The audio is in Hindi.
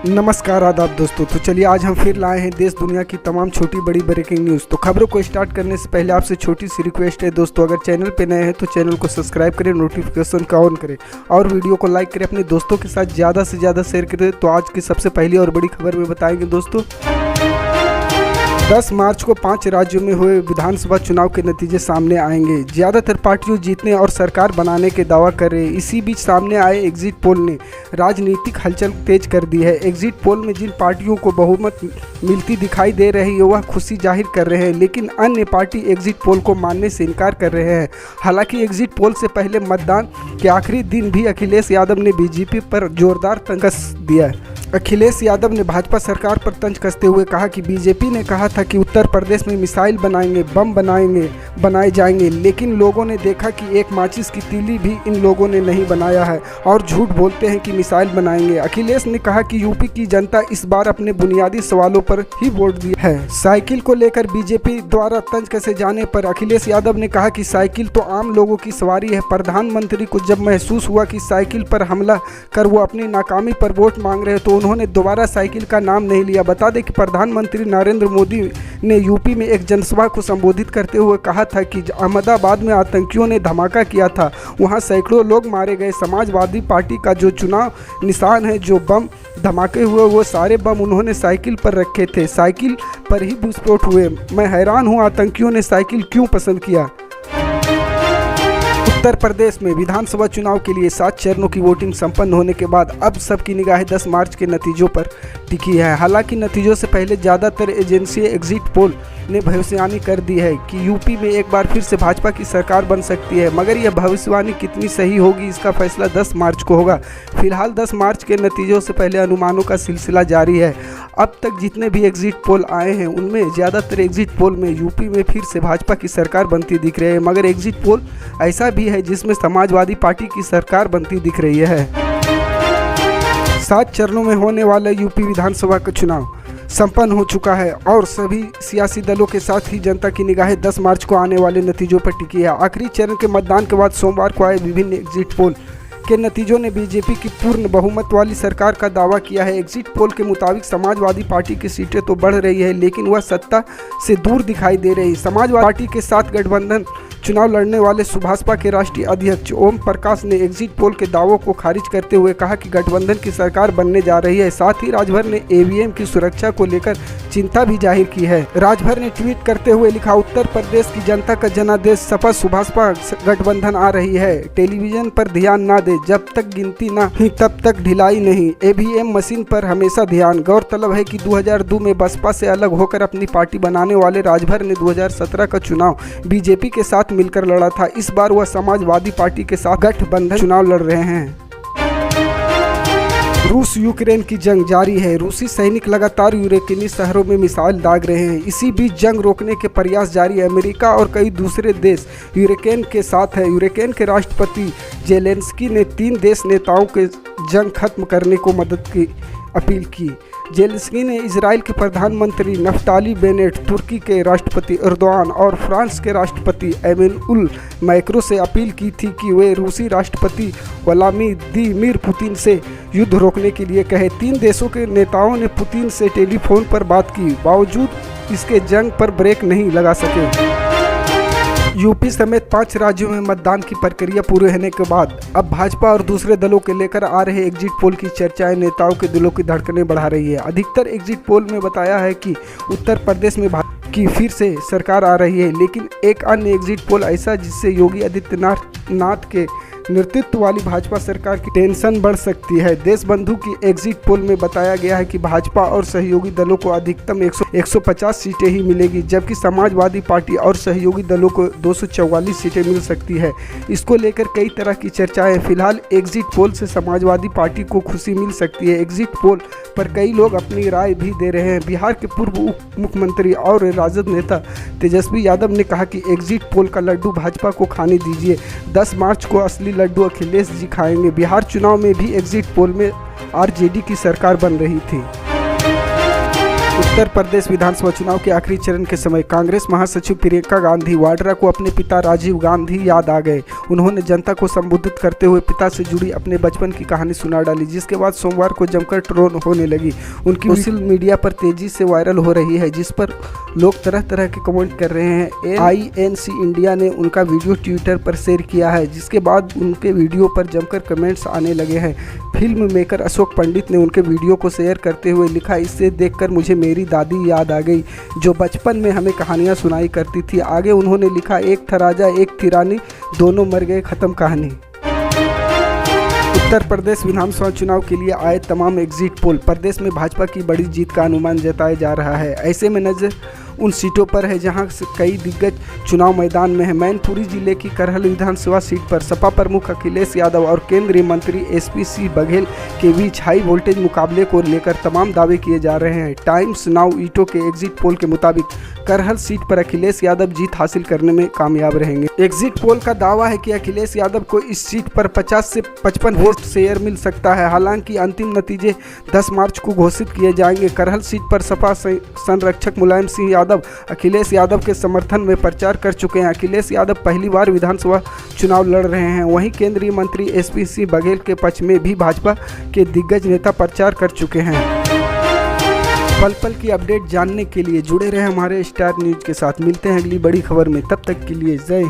नमस्कार आदाब दोस्तों। तो चलिए आज हम फिर लाए हैं देश दुनिया की तमाम छोटी बड़ी ब्रेकिंग न्यूज़। तो खबरों को स्टार्ट करने से पहले आपसे छोटी सी रिक्वेस्ट है दोस्तों, अगर चैनल पे नए हैं तो चैनल को सब्सक्राइब करें, नोटिफिकेशन का ऑन करें और वीडियो को लाइक करें, अपने दोस्तों के साथ ज़्यादा से ज़्यादा शेयर करें। तो आज की सबसे पहली और बड़ी खबर में बताएंगे दोस्तों, 10 मार्च को 5 राज्यों में हुए विधानसभा चुनाव के नतीजे सामने आएंगे। ज़्यादातर पार्टियों जीतने और सरकार बनाने के दावा कर रहे हैं। इसी बीच सामने आए एग्जिट पोल ने राजनीतिक हलचल तेज कर दी है। एग्जिट पोल में जिन पार्टियों को बहुमत मिलती दिखाई दे रही है वह खुशी जाहिर कर रहे हैं, लेकिन अन्य पार्टी एग्जिट पोल को मानने से इनकार कर रहे हैं। हालांकि एग्जिट पोल से पहले मतदान के आखिरी दिन भी अखिलेश यादव ने बीजेपी पर जोरदार तंज कस दिया है। अखिलेश यादव ने भाजपा सरकार पर तंज कसते हुए कहा कि बीजेपी ने कहा था कि उत्तर प्रदेश में मिसाइल बनाएंगे, बम बनाए जाएंगे, लेकिन लोगों ने देखा कि एक माचिस की तीली भी इन लोगों ने नहीं बनाया है और झूठ बोलते हैं कि मिसाइल बनाएंगे। अखिलेश ने कहा कि यूपी की जनता इस बार अपने बुनियादी सवालों पर ही वोट दिया है। साइकिल को लेकर बीजेपी द्वारा तंज कसे जाने पर अखिलेश यादव ने कहा कि साइकिल तो आम लोगों की सवारी है। प्रधानमंत्री को जब महसूस हुआ कि साइकिल पर हमला कर वो अपनी नाकामी पर वोट मांग रहे तो उन्होंने दोबारा साइकिल का नाम नहीं लिया। बता दें कि प्रधानमंत्री नरेंद्र मोदी ने यूपी में एक जनसभा को संबोधित करते हुए कहा था कि अहमदाबाद में आतंकियों ने धमाका किया था, वहां सैकड़ों लोग मारे गए। समाजवादी पार्टी का जो चुनाव निशान है, जो बम धमाके हुए वो सारे बम उन्होंने साइकिल पर रखे थे, साइकिल पर ही विस्फोट हुए। मैं हैरान हूँ आतंकियों ने साइकिल क्यों पसंद किया। उत्तर प्रदेश में विधानसभा चुनाव के लिए 7 चरणों की वोटिंग संपन्न होने के बाद अब सबकी निगाहें 10 मार्च के नतीजों पर टिकी है। हालांकि नतीजों से पहले ज़्यादातर एजेंसी एग्जिट पोल ने भविष्यवाणी कर दी है कि यूपी में एक बार फिर से भाजपा की सरकार बन सकती है, मगर यह भविष्यवाणी कितनी सही होगी इसका फैसला 10 मार्च को होगा। फिलहाल 10 मार्च के नतीजों से पहले अनुमानों का सिलसिला जारी है। अब तक जितने भी एग्जिट पोल आए हैं उनमें ज़्यादातर एग्जिट पोल में यूपी में फिर से भाजपा की सरकार बनती दिख रही है, मगर एग्जिट पोल ऐसा भी है जिसमें समाजवादी पार्टी की सरकार बनती दिख रही है। 7 चरणों में होने वाला यूपी विधानसभा का चुनाव संपन्न हो चुका है और सभी सियासी दलों के साथ ही जनता की निगाहें 10 मार्च को आने वाले नतीजों पर टिकी है। आखिरी चरण के मतदान के बाद सोमवार को आए विभिन्न एग्जिट पोल के नतीजों ने बीजेपी की पूर्ण बहुमत वाली सरकार का दावा किया है। एग्जिट पोल के मुताबिक समाजवादी पार्टी की सीटें तो बढ़ रही है, लेकिन वह सत्ता से दूर दिखाई दे रही। समाजवादी पार्टी के साथ गठबंधन चुनाव लड़ने वाले सुभाषपा के राष्ट्रीय अध्यक्ष ओम प्रकाश ने एग्जिट पोल के दावों को खारिज करते हुए कहा कि गठबंधन की सरकार बनने जा रही है। साथ ही राजभर ने ईवीएम की सुरक्षा को लेकर चिंता भी जाहिर की है। राजभर ने ट्वीट करते हुए लिखा, उत्तर प्रदेश की जनता का जनादेश सपा सुभाषपा गठबंधन आ रही है, टेलीविजन पर ध्यान ना दे, जब तक गिनती ना हुई तब तक ढिलाई नहीं, ईवीएम मशीन पर हमेशा ध्यान। गौरतलब है कि 2002 में बसपा से अलग होकर अपनी पार्टी बनाने वाले राजभर ने 2017 का चुनाव बीजेपी के साथ मिलकर लड़ा था। इस बार वह समाजवादी पार्टी के साथ गठबंधन चुनाव लड़ रहे हैं। रूस यूक्रेन की जंग जारी है। रूसी सैनिक लगातार यूक्रेनी शहरों में मिसाइल दाग रहे हैं। इसी बीच जंग रोकने के प्रयास जारी है। अमेरिका और कई दूसरे देश यूक्रेन के साथ है। यूक्रेन के राष्ट्रपति जेलेंस्की ने 3 देश नेताओं के जंग खत्म करने को मदद की अपील की। जेलेंस्की ने इजराइल के प्रधानमंत्री नफ्ताली बेनेट, तुर्की के राष्ट्रपति एर्दोआन और फ्रांस के राष्ट्रपति एमेनुएल मैक्रों से अपील की थी कि वे रूसी राष्ट्रपति व्लादिमीर पुतिन से युद्ध रोकने के लिए कहे। 3 देशों के नेताओं ने पुतिन से टेलीफोन पर बात की, बावजूद इसके जंग पर ब्रेक नहीं लगा सके। यूपी समेत 5 राज्यों में मतदान की प्रक्रिया पूरे होने के बाद अब भाजपा और दूसरे दलों के लेकर आ रहे एग्जिट पोल की चर्चाएं नेताओं के दिलों की धड़कनें बढ़ा रही है। अधिकतर एग्जिट पोल में बताया है कि उत्तर प्रदेश में भाजपा की फिर से सरकार आ रही है, लेकिन एक अन्य एग्जिट पोल ऐसा जिससे योगी आदित्यनाथ के नेतृत्व वाली भाजपा सरकार की टेंशन बढ़ सकती है। देशबंधु की एग्जिट पोल में बताया गया है कि भाजपा और सहयोगी दलों को अधिकतम 150 सीटें ही मिलेगी, जबकि समाजवादी पार्टी और सहयोगी दलों को 244 सीटें मिल सकती है। इसको लेकर कई तरह की चर्चाएं। फिलहाल एग्जिट पोल से समाजवादी पार्टी को खुशी मिल सकती है। एग्जिट पोल पर कई लोग अपनी राय भी दे रहे हैं। बिहार के पूर्व उप मुख्यमंत्री और राजद नेता तेजस्वी यादव ने कहा कि एग्जिट पोल का लड्डू भाजपा को खाने दीजिए, 10 मार्च को असली लड्डू अखिलेश जी खाएंगे। बिहार चुनाव में भी एग्जिट पोल में आरजेडी की सरकार बन रही थी। उत्तर प्रदेश विधानसभा चुनाव के आखिरी चरण के समय कांग्रेस महासचिव प्रियंका गांधी वाड्रा को अपने पिता राजीव गांधी याद आ गए। उन्होंने जनता को संबोधित करते हुए पिता से जुड़ी अपने बचपन की कहानी सुना डाली, जिसके बाद सोमवार को जमकर ट्रोल होने लगी। उनकी सोशल मीडिया पर तेजी से वायरल हो रही है, जिस पर लोग तरह तरह के कमेंट कर रहे हैं। INC इंडिया ने उनका वीडियो ट्विटर पर शेयर किया है, जिसके बाद उनके वीडियो पर जमकर कमेंट्स आने लगे हैं। फिल्म मेकर अशोक पंडित ने उनके वीडियो को शेयर करते हुए लिखा, इससे देखकर मुझे मेरी दादी याद आ गई, जो बचपन में हमें कहानियां सुनाई करती थी। आगे उन्होंने लिखा, एक था राजा एक थी रानी, दोनों मर गए, खत्म कहानी। उत्तर प्रदेश विधानसभा चुनाव के लिए आए तमाम एग्जिट पोल प्रदेश में भाजपा की बड़ी जीत का अनुमान जताया जा रहा है। ऐसे में नजर उन सीटों पर है जहां से कई दिग्गज चुनाव मैदान में है। मैनपुरी जिले की करहल विधानसभा सीट पर सपा प्रमुख अखिलेश यादव और केंद्रीय मंत्री SP सिंह बघेल के बीच हाई वोल्टेज मुकाबले को लेकर तमाम दावे किए जा रहे हैं। टाइम्स नाउ ईटो के एग्जिट पोल के मुताबिक करहल सीट पर अखिलेश यादव जीत हासिल करने में कामयाब रहेंगे। एग्जिट पोल का दावा है कि अखिलेश यादव को इस सीट पर 50 से 55 वोट शेयर मिल सकता है। हालांकि अंतिम नतीजे 10 मार्च को घोषित किए जाएंगे। करहल सीट पर सपा संरक्षक मुलायम सिंह यादव अखिलेश यादव के समर्थन में प्रचार कर चुके हैं। अखिलेश यादव पहली बार विधानसभा चुनाव लड़ रहे हैं। वहीं केंद्रीय मंत्री SP सिंह बघेल के पक्ष में भी भाजपा के दिग्गज नेता प्रचार कर चुके हैं। पल पल की अपडेट जानने के लिए जुड़े रहे हमारे स्टार न्यूज के साथ। मिलते हैं अगली बड़ी खबर में, तब तक के लिए जय हिंद।